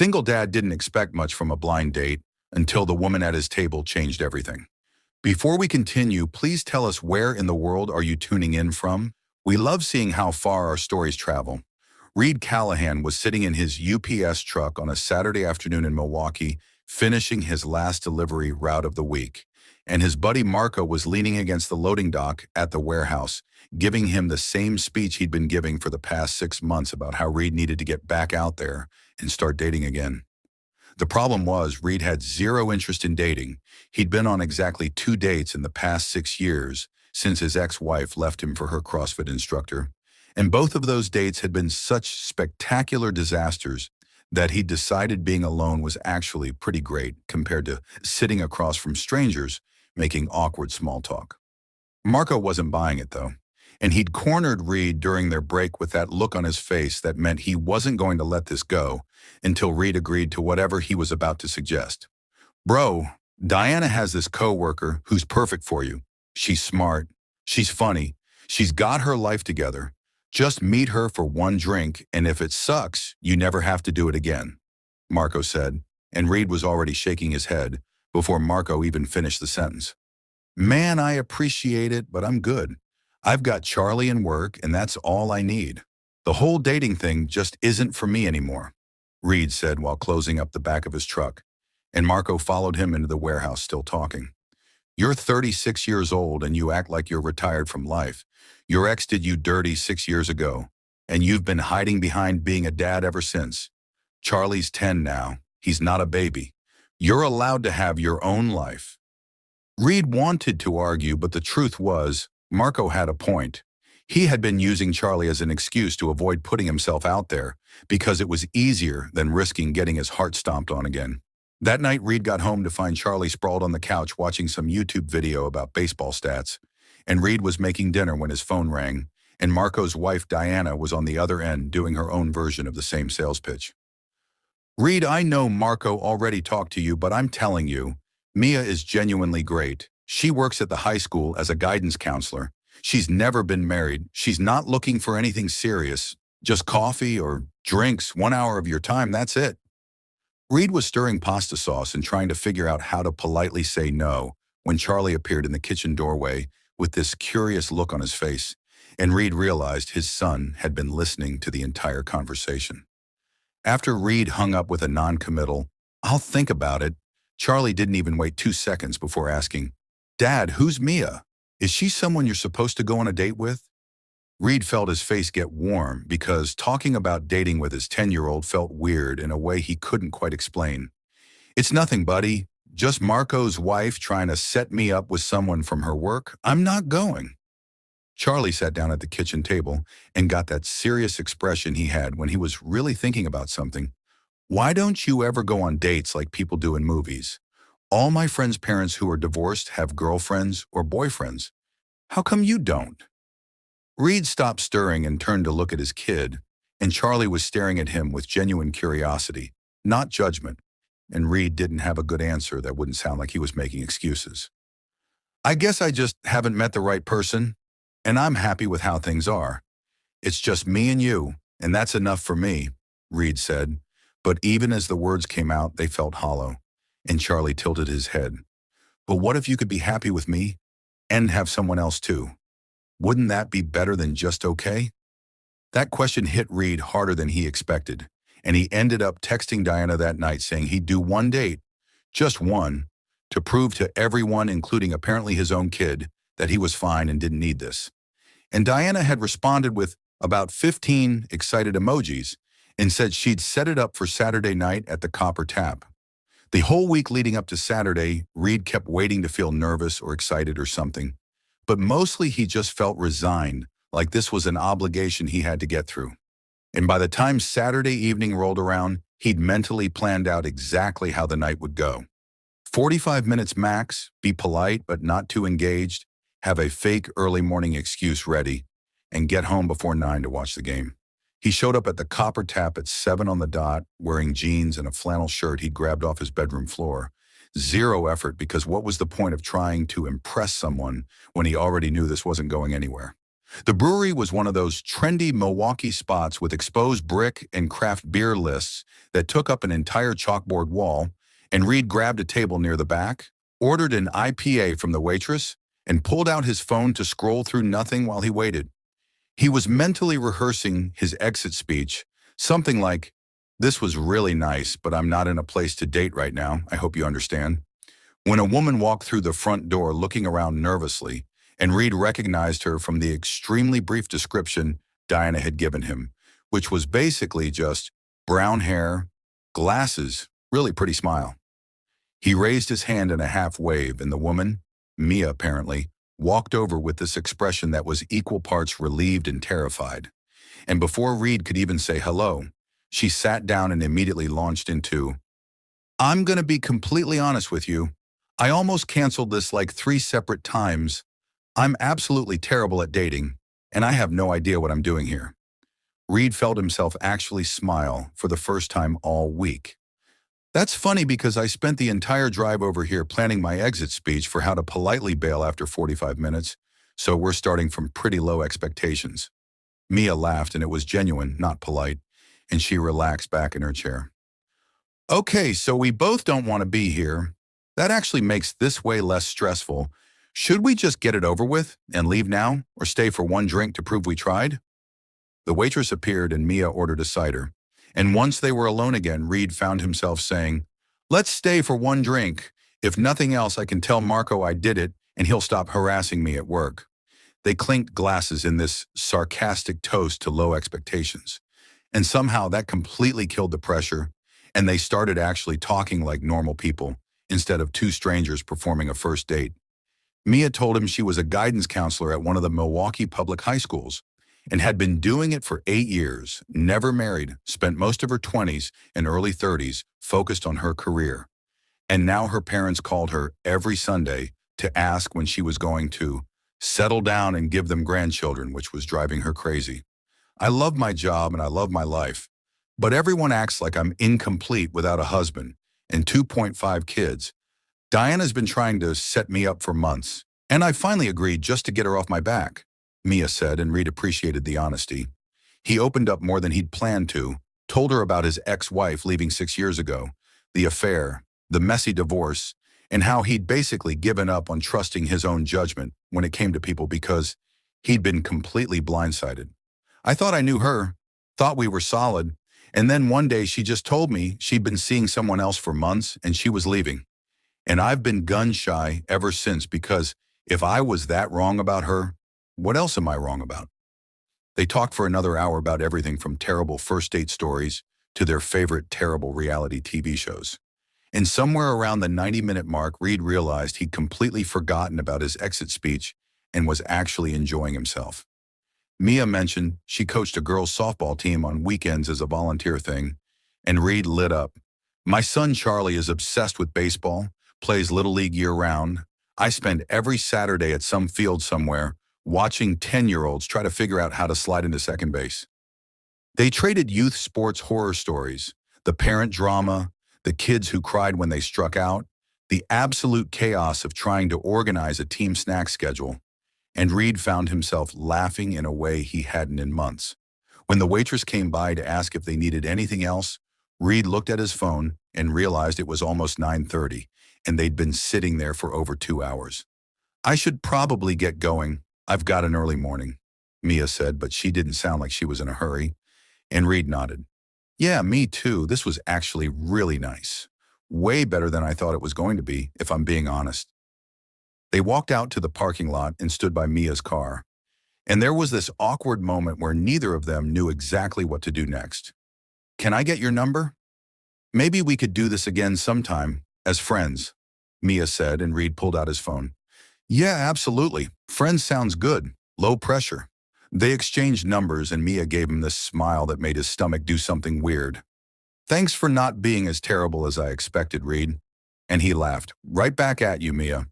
Single dad didn't expect much from a blind date until the woman at his table changed everything. Before we continue, please tell us where in the world are you tuning in from? We love seeing how far our stories travel. Reed Callahan was sitting in his UPS truck on a Saturday afternoon in Milwaukee, finishing his last delivery route of the week. And his buddy Marco was leaning against the loading dock at the warehouse, giving him the same speech he'd been giving for the past 6 months about how Reed needed to get back out there and start dating again. The problem was Reed had zero interest in dating. He'd been on exactly 2 dates in the past 6 years since his ex-wife left him for her CrossFit instructor. And both of those dates had been such spectacular disasters that he decided being alone was actually pretty great compared to sitting across from strangers making awkward small talk. Marco wasn't buying it though, and he'd cornered Reed during their break with that look on his face that meant he wasn't going to let this go until Reed agreed to whatever he was about to suggest. Bro, Diana has this coworker who's perfect for you. She's smart, she's funny, she's got her life together. Just meet her for one drink, and if it sucks, you never have to do it again, Marco said, and Reed was already shaking his head before Marco even finished the sentence. Man, I appreciate it, but I'm good. I've got Charlie and work, and that's all I need. The whole dating thing just isn't for me anymore, Reed said while closing up the back of his truck, and Marco followed him into the warehouse still talking. You're 36 years old and you act like you're retired from life. Your ex did you dirty 6 years ago, and you've been hiding behind being a dad ever since. Charlie's 10 now. He's not a baby. You're allowed to have your own life. Reed wanted to argue, but the truth was, Marco had a point. He had been using Charlie as an excuse to avoid putting himself out there because it was easier than risking getting his heart stomped on again. That night, Reed got home to find Charlie sprawled on the couch watching some YouTube video about baseball stats, and Reed was making dinner when his phone rang, and Marco's wife Diana was on the other end doing her own version of the same sales pitch. Reed, I know Marco already talked to you, but I'm telling you, Mia is genuinely great. She works at the high school as a guidance counselor. She's never been married. She's not looking for anything serious. Just coffee or drinks, 1 hour of your time, that's it. Reed was stirring pasta sauce and trying to figure out how to politely say no when Charlie appeared in the kitchen doorway with this curious look on his face, and Reed realized his son had been listening to the entire conversation. After Reed hung up with a non-committal, "I'll think about it," Charlie didn't even wait 2 seconds before asking, "Dad, who's Mia? Is she someone you're supposed to go on a date with?" Reed felt his face get warm because talking about dating with his 10-year-old felt weird in a way he couldn't quite explain. "It's nothing, buddy. Just Marco's wife trying to set me up with someone from her work. I'm not going." Charlie sat down at the kitchen table and got that serious expression he had when he was really thinking about something. "Why don't you ever go on dates like people do in movies? All my friends' parents who are divorced have girlfriends or boyfriends. How come you don't?" Reed stopped stirring and turned to look at his kid, and Charlie was staring at him with genuine curiosity, not judgment, and Reed didn't have a good answer that wouldn't sound like he was making excuses. "I guess I just haven't met the right person, and I'm happy with how things are. It's just me and you, and that's enough for me," Reed said, but even as the words came out, they felt hollow, and Charlie tilted his head. "But what if you could be happy with me and have someone else too? Wouldn't that be better than just okay?" That question hit Reed harder than he expected, and he ended up texting Diana that night saying he'd do one date, just one, to prove to everyone, including apparently his own kid, that he was fine and didn't need this. And Diana had responded with about 15 excited emojis and said she'd set it up for Saturday night at the Copper Tap. The whole week leading up to Saturday, Reed kept waiting to feel nervous or excited or something, but mostly he just felt resigned, like this was an obligation he had to get through. And by the time Saturday evening rolled around, he'd mentally planned out exactly how the night would go. 45 minutes max, be polite but not too engaged, have a fake early morning excuse ready, and get home before 9 to watch the game. He showed up at the Copper Tap at 7 on the dot, wearing jeans and a flannel shirt he'd grabbed off his bedroom floor. Zero effort, because what was the point of trying to impress someone when he already knew this wasn't going anywhere? The brewery was one of those trendy Milwaukee spots with exposed brick and craft beer lists that took up an entire chalkboard wall, and Reed grabbed a table near the back, ordered an IPA from the waitress, and pulled out his phone to scroll through nothing while he waited. He was mentally rehearsing his exit speech, something like, "This was really nice, but I'm not in a place to date right now, I hope you understand," when a woman walked through the front door looking around nervously, and Reed recognized her from the extremely brief description Diana had given him, which was basically just brown hair, glasses, really pretty smile. He raised his hand in a half wave, and the woman, Mia apparently, walked over with this expression that was equal parts relieved and terrified. And before Reed could even say hello, she sat down and immediately launched into, "I'm going to be completely honest with you. I almost canceled this like 3 separate times. I'm absolutely terrible at dating, and I have no idea what I'm doing here." Reed felt himself actually smile for the first time all week. "That's funny because I spent the entire drive over here planning my exit speech for how to politely bail after 45 minutes, so we're starting from pretty low expectations." Mia laughed, and it was genuine, not polite, and she relaxed back in her chair. "Okay, so we both don't want to be here. That actually makes this way less stressful. Should we just get it over with and leave now, or stay for one drink to prove we tried?" The waitress appeared and Mia ordered a cider. And once they were alone again, Reed found himself saying, "Let's stay for one drink. If nothing else, I can tell Marco I did it and he'll stop harassing me at work." They clinked glasses in this sarcastic toast to low expectations. And somehow that completely killed the pressure, and they started actually talking like normal people instead of two strangers performing a first date. Mia told him she was a guidance counselor at one of the Milwaukee public high schools and had been doing it for 8 years, never married, spent most of her 20s and early 30s focused on her career. And now her parents called her every Sunday to ask when she was going to settle down and give them grandchildren, which was driving her crazy. "I love my job and I love my life, but everyone acts like I'm incomplete without a husband and 2.5 kids. Diana's been trying to set me up for months, and I finally agreed just to get her off my back," Mia said, and Reed appreciated the honesty. He opened up more than he'd planned to, told her about his ex-wife leaving 6 years ago, the affair, the messy divorce, and how he'd basically given up on trusting his own judgment when it came to people because he'd been completely blindsided. "I thought I knew her, thought we were solid, and then one day she just told me she'd been seeing someone else for months and she was leaving. And I've been gun-shy ever since because if I was that wrong about her, what else am I wrong about?" They talked for another hour about everything from terrible first date stories to their favorite terrible reality TV shows. And somewhere around the 90-minute mark, Reed realized he'd completely forgotten about his exit speech and was actually enjoying himself. Mia mentioned she coached a girls' softball team on weekends as a volunteer thing, and Reed lit up. "My son Charlie is obsessed with baseball, plays Little League year-round. I spend every Saturday at some field somewhere watching 10-year-olds try to figure out how to slide into second base." They traded youth sports horror stories, the parent drama, the kids who cried when they struck out, the absolute chaos of trying to organize a team snack schedule, and Reed found himself laughing in a way he hadn't in months. When the waitress came by to ask if they needed anything else, Reed looked at his phone and realized it was almost 9:30, and they'd been sitting there for over 2 hours. "I should probably get going. I've got an early morning," Mia said, but she didn't sound like she was in a hurry, and Reed nodded. "Yeah, me too. This was actually really nice. Way better than I thought it was going to be, if I'm being honest." They walked out to the parking lot and stood by Mia's car. And there was this awkward moment where neither of them knew exactly what to do next. "Can I get your number? Maybe we could do this again sometime, as friends," Mia said, and Reed pulled out his phone. "Yeah, absolutely. Friends sounds good. Low pressure." They exchanged numbers, and Mia gave him this smile that made his stomach do something weird. "Thanks for not being as terrible as I expected, Reed." And he laughed. "Right back at you, Mia."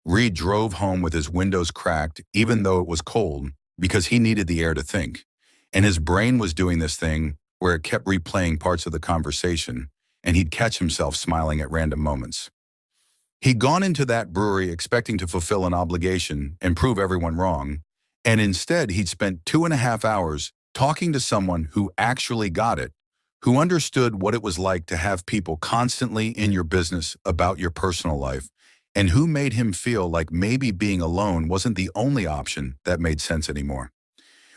Reed drove home with his windows cracked, even though it was cold, because he needed the air to think. And his brain was doing this thing where it kept replaying parts of the conversation, and he'd catch himself smiling at random moments. He'd gone into that brewery expecting to fulfill an obligation and prove everyone wrong, And instead, he'd spent 2.5 hours talking to someone who actually got it, who understood what it was like to have people constantly in your business about your personal life, and who made him feel like maybe being alone wasn't the only option that made sense anymore.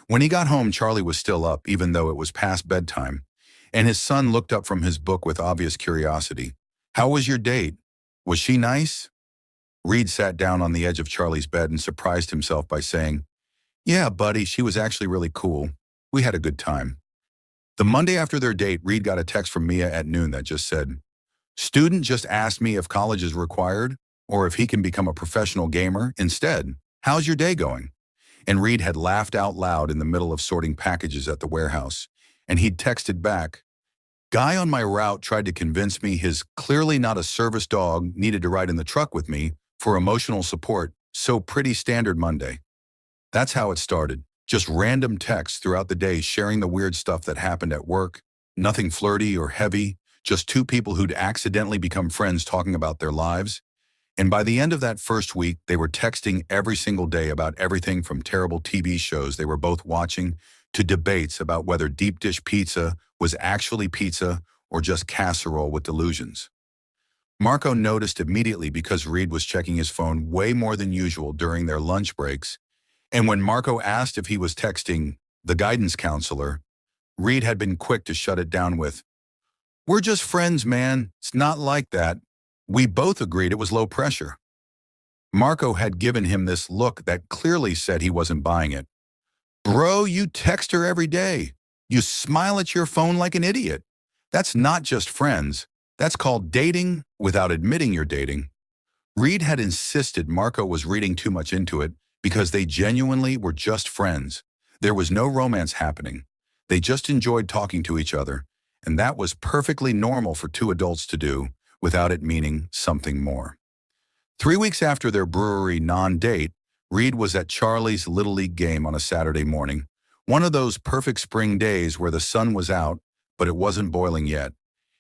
When he got home, Charlie was still up, even though it was past bedtime, and his son looked up from his book with obvious curiosity. "How was your date? Was she nice?" Reed sat down on the edge of Charlie's bed and surprised himself by saying, "Yeah, buddy, she was actually really cool. We had a good time." The Monday after their date, Reed got a text from Mia at noon that just said, "Student just asked me if college is required or if he can become a professional gamer instead. How's your day going?" And Reed had laughed out loud in the middle of sorting packages at the warehouse, and he'd texted back, "Guy on my route tried to convince me his clearly not a service dog needed to ride in the truck with me for emotional support, so pretty standard Monday." That's how it started. Just random texts throughout the day sharing the weird stuff that happened at work. Nothing flirty or heavy, just two people who'd accidentally become friends talking about their lives. And by the end of that first week, they were texting every single day about everything from terrible TV shows they were both watching to debates about whether deep dish pizza was actually pizza or just casserole with delusions. Marco noticed immediately because Reed was checking his phone way more than usual during their lunch breaks, and when Marco asked if he was texting the guidance counselor, Reed had been quick to shut it down with, "We're just friends, man. It's not like that." We both agreed it was low pressure. Marco had given him this look that clearly said he wasn't buying it. "Bro, you text her every day. You smile at your phone like an idiot. That's not just friends. That's called dating without admitting you're dating." Reed had insisted Marco was reading too much into it because they genuinely were just friends. There was no romance happening. They just enjoyed talking to each other, and that was perfectly normal for two adults to do without it meaning something more. 3 weeks after their brewery non-date, Reed was at Charlie's Little League game on a Saturday morning, one of those perfect spring days where the sun was out, but it wasn't boiling yet.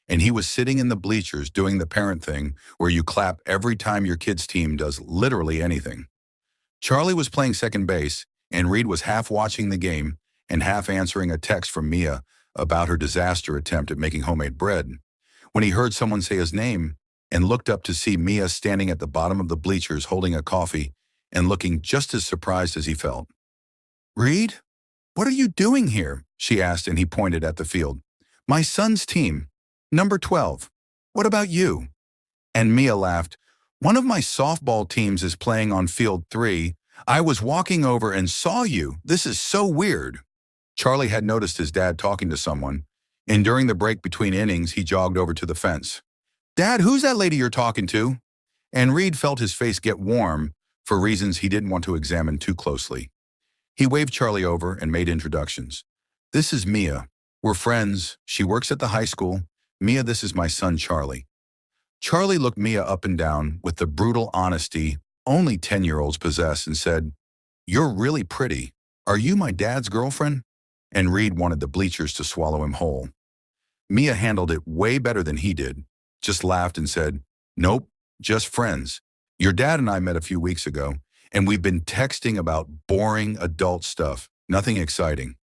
And he was sitting in the bleachers doing the parent thing where you clap every time your kid's team does literally anything. Charlie was playing second base, and Reed was half watching the game and half answering a text from Mia about her disaster attempt at making homemade bread, when he heard someone say his name and looked up to see Mia standing at the bottom of the bleachers holding a coffee and looking just as surprised as he felt. "Reed, what are you doing here?" she asked, and he pointed at the field. "My son's team, number 12. What about you?" And Mia laughed. "One of my softball teams is playing on field 3. I was walking over and saw you. This is so weird." Charlie had noticed his dad talking to someone, and during the break between innings, he jogged over to the fence. "Dad, who's that lady you're talking to?" And Reed felt his face get warm for reasons he didn't want to examine too closely. He waved Charlie over and made introductions. "This is Mia. We're friends. She works at the high school. Mia, this is my son, Charlie." Charlie looked Mia up and down with the brutal honesty only 10-year-olds possess and said, "You're really pretty. Are you my dad's girlfriend?" And Reed wanted the bleachers to swallow him whole. Mia handled it way better than he did, just laughed and said, "Nope, just friends. Your dad and I met a few weeks ago, and we've been texting about boring adult stuff, nothing exciting."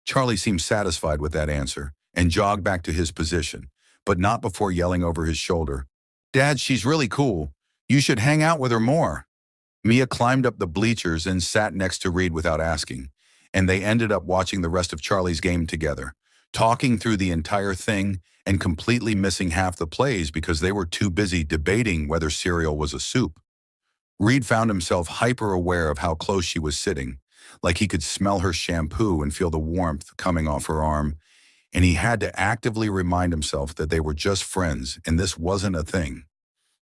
Charlie seemed satisfied with that answer and jogged back to his position, but not before yelling over his shoulder, "Dad, she's really cool. You should hang out with her more." Mia climbed up the bleachers and sat next to Reed without asking, and they ended up watching the rest of Charlie's game together, talking through the entire thing and completely missing half the plays because they were too busy debating whether cereal was a soup. Reed found himself hyper-aware of how close she was sitting, like he could smell her shampoo and feel the warmth coming off her arm, and he had to actively remind himself that they were just friends and this wasn't a thing.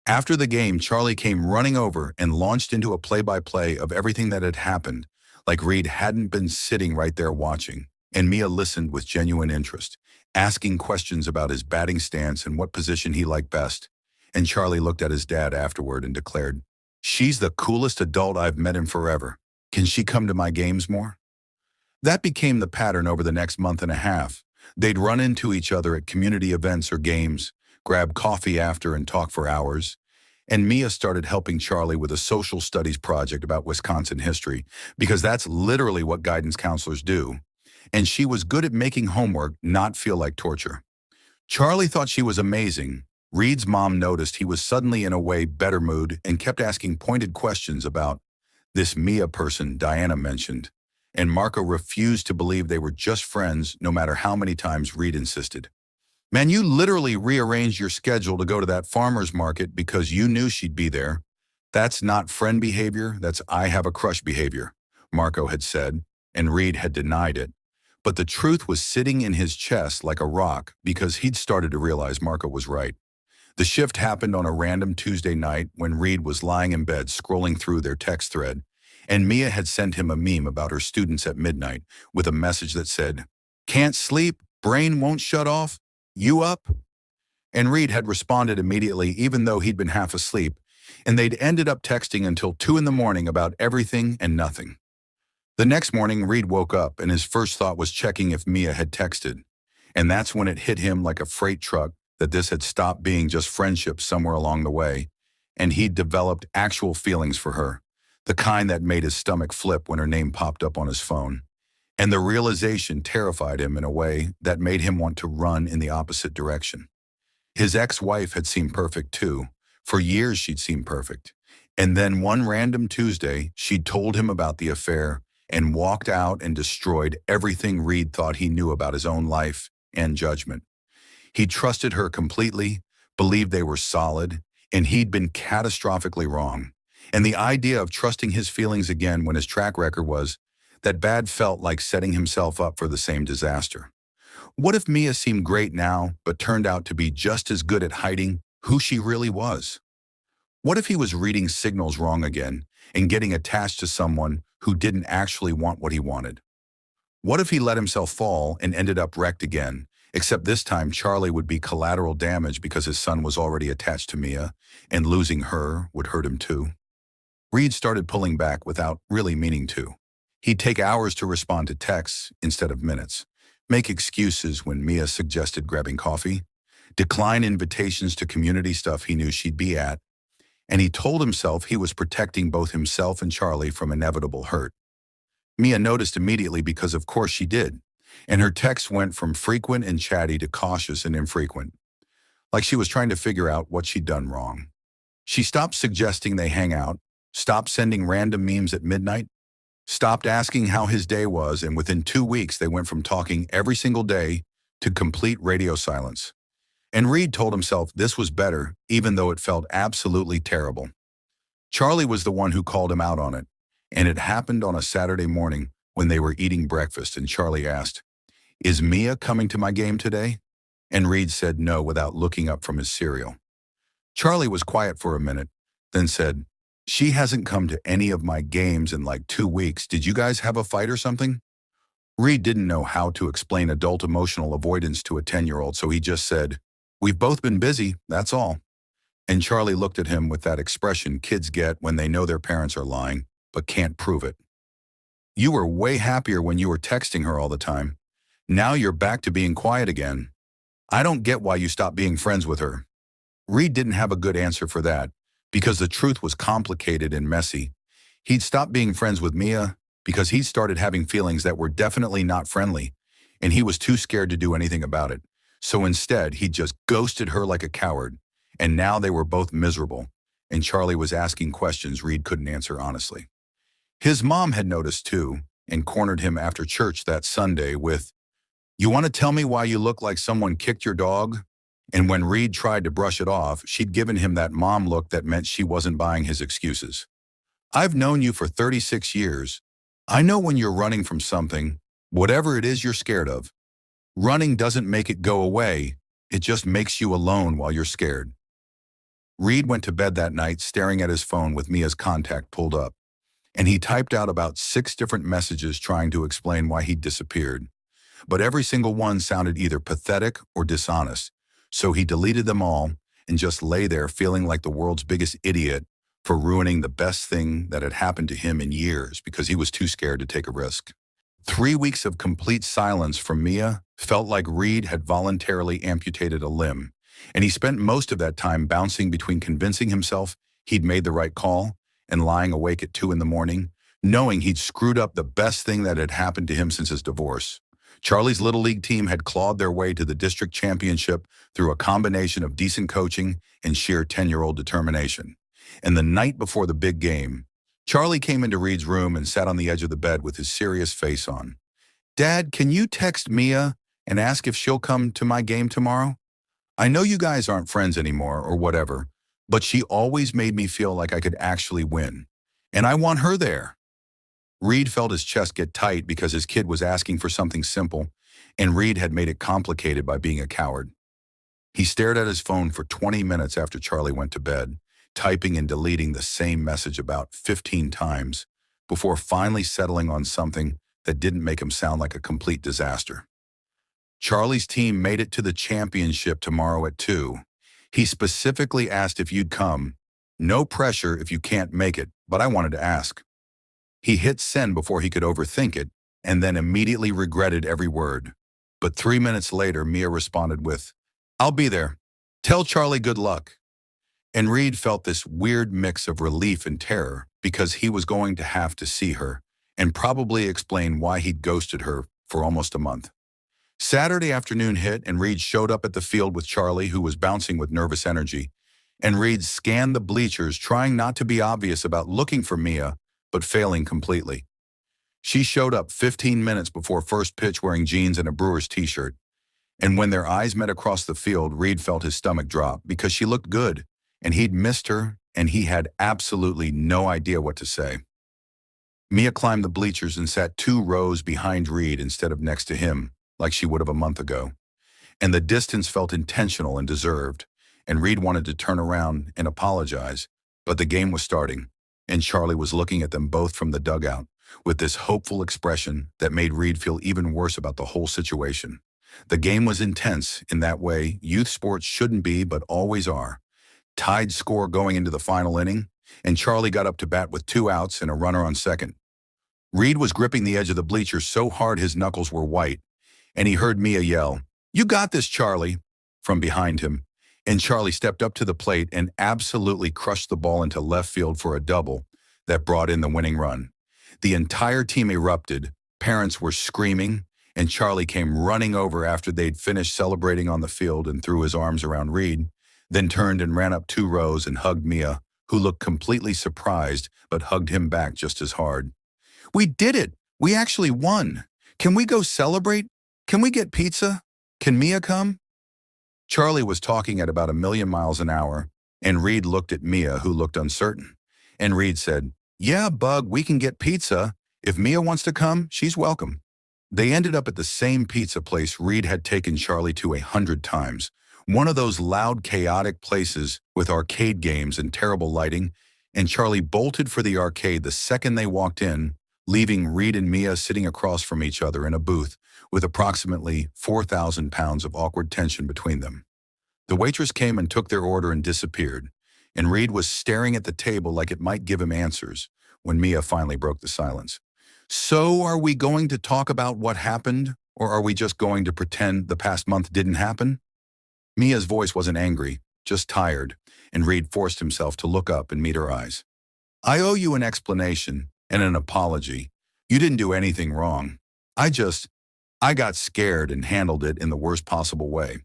After the game, Charlie came running over and launched into a play-by-play of everything that had happened, like Reed hadn't been sitting right there watching, and Mia listened with genuine interest, asking questions about his batting stance and what position he liked best. And Charlie looked at his dad afterward and declared, "She's the coolest adult I've met in forever. Can she come to my games more?" That became the pattern over the next month and a half. They'd run into each other at community events or games, grab coffee after and talk for hours. And Mia started helping Charlie with a social studies project about Wisconsin history, because that's literally what guidance counselors do. And she was good at making homework not feel like torture. Charlie thought she was amazing. Reed's mom noticed he was suddenly in a way better mood and kept asking pointed questions about this Mia person Diana mentioned. And Marco refused to believe they were just friends no matter how many times Reed insisted. Man, you literally rearranged your schedule to go to that farmer's market because you knew she'd be there. That's not friend behavior, that's I have a crush behavior, Marco had said, and Reed had denied it. But the truth was sitting in his chest like a rock because he'd started to realize Marco was right. The shift happened on a random Tuesday night when Reed was lying in bed scrolling through their text thread, and Mia had sent him a meme about her students at midnight with a message that said, "Can't sleep, brain won't shut off, you up?" And Reed had responded immediately even though he'd been half asleep, and they'd ended up texting until 2 in the morning about everything and nothing. The next morning, Reed woke up and his first thought was checking if Mia had texted. And that's when it hit him like a freight truck that this had stopped being just friendship somewhere along the way, and he'd developed actual feelings for her, the kind that made his stomach flip when her name popped up on his phone. And the realization terrified him in a way that made him want to run in the opposite direction. His ex-wife had seemed perfect too. For years she'd seemed perfect. And then one random Tuesday, she'd told him about the affair and walked out and destroyed everything Reed thought he knew about his own life and judgment. He trusted her completely, believed they were solid, and he'd been catastrophically wrong. And the idea of trusting his feelings again when his track record was that bad felt like setting himself up for the same disaster. What if Mia seemed great now, but turned out to be just as good at hiding who she really was? What if he was reading signals wrong again and getting attached to someone who didn't actually want what he wanted? What if he let himself fall and ended up wrecked again, except this time Charlie would be collateral damage because his son was already attached to Mia, and losing her would hurt him too? Reed started pulling back without really meaning to. He'd take hours to respond to texts instead of minutes, make excuses when Mia suggested grabbing coffee, decline invitations to community stuff he knew she'd be at, and he told himself he was protecting both himself and Charlie from inevitable hurt. Mia noticed immediately because of course she did, and her texts went from frequent and chatty to cautious and infrequent, like she was trying to figure out what she'd done wrong. She stopped suggesting they hang out, stopped sending random memes at midnight, stopped asking how his day was, and within 2 weeks they went from talking every single day to complete radio silence. And Reed told himself this was better, even though it felt absolutely terrible. Charlie was the one who called him out on it, and it happened on a Saturday morning when they were eating breakfast and Charlie asked, "Is Mia coming to my game today?" And Reed said no without looking up from his cereal. Charlie was quiet for a minute, then said, "She hasn't come to any of my games in like 2 weeks. Did you guys have a fight or something?" Reed didn't know how to explain adult emotional avoidance to a 10-year-old, so he just said, "We've both been busy, that's all." And Charlie looked at him with that expression kids get when they know their parents are lying, but can't prove it. "You were way happier when you were texting her all the time. Now you're back to being quiet again. I don't get why you stopped being friends with her." Reed didn't have a good answer for that, because the truth was complicated and messy. He'd stopped being friends with Mia because he'd started having feelings that were definitely not friendly, and he was too scared to do anything about it. So instead, he just ghosted her like a coward, and now they were both miserable, and Charlie was asking questions Reed couldn't answer honestly. His mom had noticed too, and cornered him after church that Sunday with, "You want to tell me why you look like someone kicked your dog?" And when Reed tried to brush it off, she'd given him that mom look that meant she wasn't buying his excuses. "I've known you for 36 years. I know when you're running from something, whatever it is you're scared of. Running doesn't make it go away, it just makes you alone while you're scared." Reed went to bed that night staring at his phone with Mia's contact pulled up, and he typed out about 6 different messages trying to explain why he'd disappeared. But every single one sounded either pathetic or dishonest, so he deleted them all and just lay there feeling like the world's biggest idiot for ruining the best thing that had happened to him in years because he was too scared to take a risk. 3 weeks of complete silence from Mia felt like Reed had voluntarily amputated a limb, And he spent most of that time bouncing between convincing himself he'd made the right call and lying awake at 2 in the morning, knowing he'd screwed up the best thing that had happened to him since his divorce. Charlie's Little League team had clawed their way to the district championship through a combination of decent coaching and sheer 10-year-old determination. And the night before the big game, Charlie came into Reed's room and sat on the edge of the bed with his serious face on. "Dad, can you text Mia and ask if she'll come to my game tomorrow? I know you guys aren't friends anymore or whatever, but she always made me feel like I could actually win. And I want her there." Reed felt his chest get tight because his kid was asking for something simple, and Reed had made it complicated by being a coward. He stared at his phone for 20 minutes after Charlie went to bed, typing and deleting the same message about 15 times, before finally settling on something that didn't make him sound like a complete disaster. "Charlie's team made it to the championship tomorrow at 2. He specifically asked if you'd come. No pressure if you can't make it, but I wanted to ask." He hit send before he could overthink it, and then immediately regretted every word. But 3 minutes later, Mia responded with, "I'll be there. Tell Charlie good luck." And Reed felt this weird mix of relief and terror because he was going to have to see her and probably explain why he'd ghosted her for almost a month. Saturday afternoon hit, and Reed showed up at the field with Charlie, who was bouncing with nervous energy. And Reed scanned the bleachers, trying not to be obvious about looking for Mia, but failing completely. She showed up 15 minutes before first pitch wearing jeans and a Brewers t-shirt. And when their eyes met across the field, Reed felt his stomach drop because she looked good, and he'd missed her, and he had absolutely no idea what to say. Mia climbed the bleachers and sat 2 rows behind Reed instead of next to him, like she would have a month ago. And the distance felt intentional and deserved, and Reed wanted to turn around and apologize, but the game was starting, and Charlie was looking at them both from the dugout with this hopeful expression that made Reed feel even worse about the whole situation. The game was intense in that way youth sports shouldn't be but always are. Tied score going into the final inning, and Charlie got up to bat with 2 outs and a runner on second. Reed was gripping the edge of the bleachers so hard his knuckles were white, and he heard Mia yell, "You got this, Charlie," from behind him. And Charlie stepped up to the plate and absolutely crushed the ball into left field for a double that brought in the winning run. The entire team erupted, parents were screaming, and Charlie came running over after they'd finished celebrating on the field and threw his arms around Reed, then turned and ran up 2 rows and hugged Mia, who looked completely surprised but hugged him back just as hard. "We did it! We actually won! Can we go celebrate? Can we get pizza? Can Mia come?" Charlie was talking at about 1,000,000 miles an hour, and Reed looked at Mia, who looked uncertain. And Reed said, "Yeah, Bug, we can get pizza. If Mia wants to come, she's welcome." They ended up at the same pizza place Reed had taken Charlie to 100 times, one of those loud, chaotic places with arcade games and terrible lighting, and Charlie bolted for the arcade the second they walked in, leaving Reed and Mia sitting across from each other in a booth with approximately 4,000 pounds of awkward tension between them. The waitress came and took their order and disappeared, and Reed was staring at the table like it might give him answers when Mia finally broke the silence. "So are we going to talk about what happened, or are we just going to pretend the past month didn't happen?" Mia's voice wasn't angry, just tired, and Reed forced himself to look up and meet her eyes. "I owe you an explanation and an apology. You didn't do anything wrong. I got scared and handled it in the worst possible way."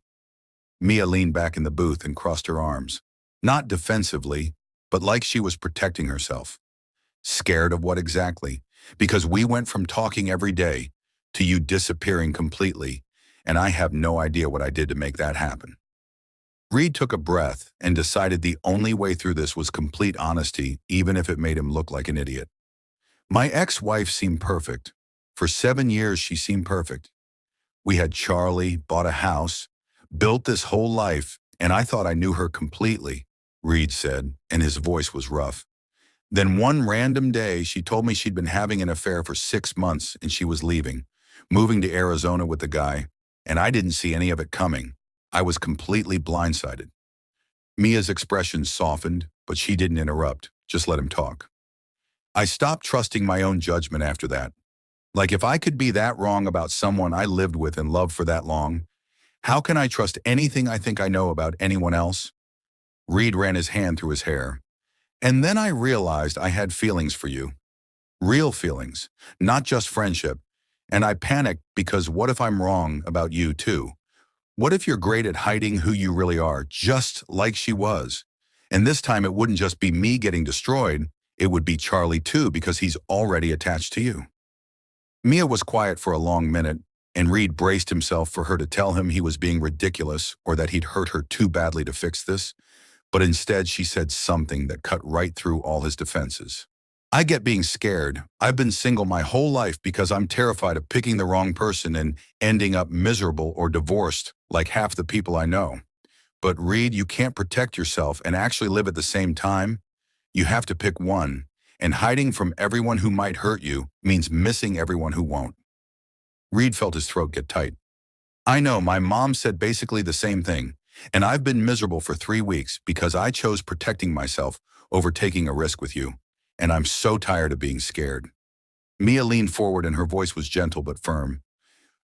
Mia leaned back in the booth and crossed her arms, not defensively, but like she was protecting herself. "Scared of what exactly? Because we went from talking every day to you disappearing completely, and I have no idea what I did to make that happen." Reed took a breath and decided the only way through this was complete honesty, even if it made him look like an idiot. "My ex-wife seemed perfect. For 7 years, she seemed perfect. We had Charlie, bought a house, built this whole life, and I thought I knew her completely," Reed said, and his voice was rough. "Then one random day, she told me she'd been having an affair for 6 months and she was leaving, moving to Arizona with the guy, and I didn't see any of it coming. I was completely blindsided." Mia's expression softened, but she didn't interrupt, just let him talk. "I stopped trusting my own judgment after that. Like if I could be that wrong about someone I lived with and loved for that long, How can I trust anything I think I know about anyone else? Reed ran his hand through his hair. And then I realized I had feelings for you. Real feelings, not just friendship. And I panicked because what if I'm wrong about you too? What if you're great at hiding who you really are, just like she was? And this time it wouldn't just be me getting destroyed, it would be Charlie too because he's already attached to you. Mia was quiet for a long minute, and Reed braced himself for her to tell him he was being ridiculous or that he'd hurt her too badly to fix this, but instead she said something that cut right through all his defenses. I get being scared. I've been single my whole life because I'm terrified of picking the wrong person and ending up miserable or divorced like half the people I know. But Reed, you can't protect yourself and actually live at the same time. You have to pick one, and hiding from everyone who might hurt you means missing everyone who won't. Reed felt his throat get tight. I know, my mom said basically the same thing, and I've been miserable for 3 weeks because I chose protecting myself over taking a risk with you, and I'm so tired of being scared. Mia leaned forward and her voice was gentle but firm.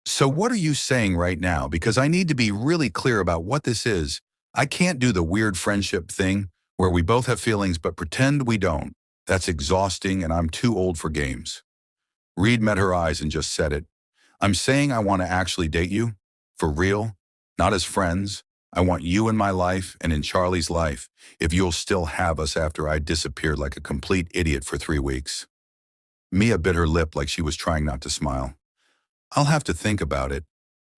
So what are you saying right now? Because I need to be really clear about what this is. I can't do the weird friendship thing where we both have feelings but pretend we don't. That's exhausting and I'm too old for games. Reed met her eyes and just said it. I'm saying I want to actually date you. For real. Not as friends. I want you in my life and in Charlie's life if you'll still have us after I disappeared like a complete idiot for 3 weeks. Mia bit her lip like she was trying not to smile. I'll have to think about it.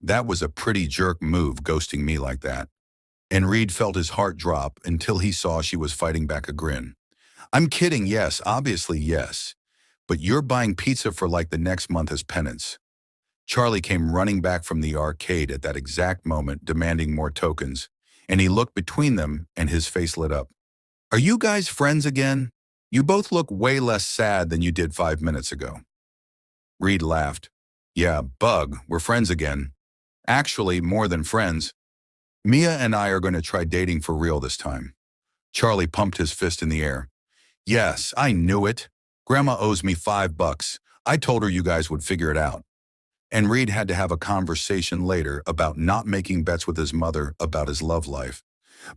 That was a pretty jerk move, ghosting me like that. And Reed felt his heart drop until he saw she was fighting back a grin. I'm kidding, yes, obviously yes. But you're buying pizza for like the next month as penance. Charlie came running back from the arcade at that exact moment, demanding more tokens, and he looked between them and his face lit up. Are you guys friends again? You both look way less sad than you did 5 minutes ago. Reed laughed. Yeah, Bug, we're friends again. Actually, more than friends. Mia and I are going to try dating for real this time. Charlie pumped his fist in the air. Yes, I knew it. Grandma owes me $5. I told her you guys would figure it out. And Reed had to have a conversation later about not making bets with his mother about his love life.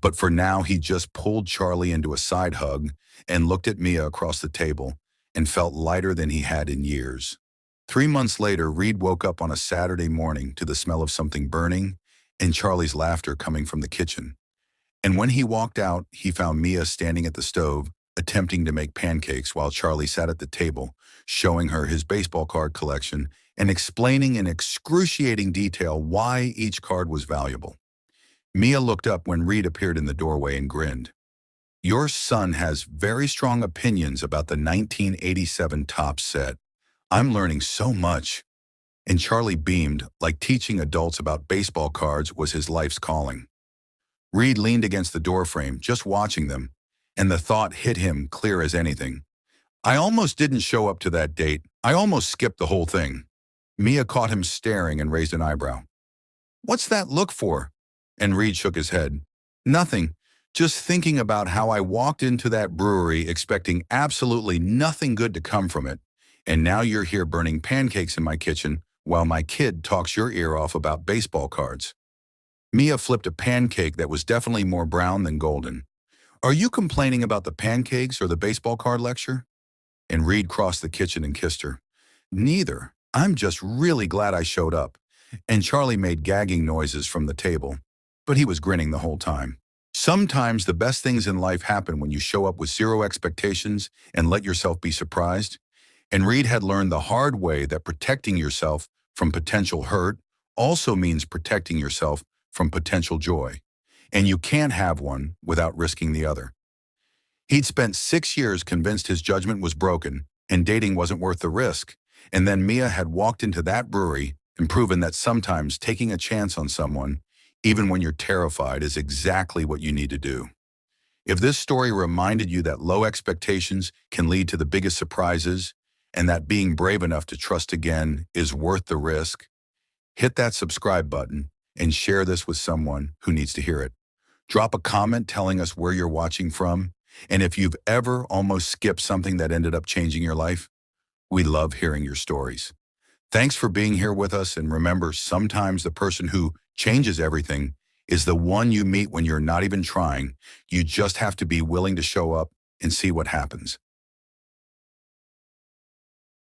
But for now, he just pulled Charlie into a side hug and looked at Mia across the table and felt lighter than he had in years. 3 months later, Reed woke up on a Saturday morning to the smell of something burning and Charlie's laughter coming from the kitchen. And when he walked out, he found Mia standing at the stove, attempting to make pancakes while Charlie sat at the table, showing her his baseball card collection and explaining in excruciating detail why each card was valuable. Mia looked up when Reed appeared in the doorway and grinned. Your son has very strong opinions about the 1987 Topps set. I'm learning so much. And Charlie beamed, like teaching adults about baseball cards was his life's calling. Reed leaned against the doorframe, just watching them, and the thought hit him clear as anything. I almost didn't show up to that date. I almost skipped the whole thing. Mia caught him staring and raised an eyebrow. What's that look for? And Reed shook his head. Nothing. Just thinking about how I walked into that brewery expecting absolutely nothing good to come from it. And now you're here burning pancakes in my kitchen while my kid talks your ear off about baseball cards. Mia flipped a pancake that was definitely more brown than golden. Are you complaining about the pancakes or the baseball card lecture? And Reed crossed the kitchen and kissed her. Neither. I'm just really glad I showed up. And Charlie made gagging noises from the table, but he was grinning the whole time. Sometimes the best things in life happen when you show up with zero expectations and let yourself be surprised. And Reed had learned the hard way that protecting yourself from potential hurt also means protecting yourself from potential joy. And you can't have one without risking the other. He'd spent 6 years convinced his judgment was broken and dating wasn't worth the risk. And then Mia had walked into that brewery and proven that sometimes taking a chance on someone, even when you're terrified, is exactly what you need to do. If this story reminded you that low expectations can lead to the biggest surprises and that being brave enough to trust again is worth the risk, hit that subscribe button and share this with someone who needs to hear it. Drop a comment telling us where you're watching from, and if you've ever almost skipped something that ended up changing your life, we love hearing your stories. Thanks for being here with us, and remember, sometimes the person who changes everything is the one you meet when you're not even trying. You just have to be willing to show up and see what happens.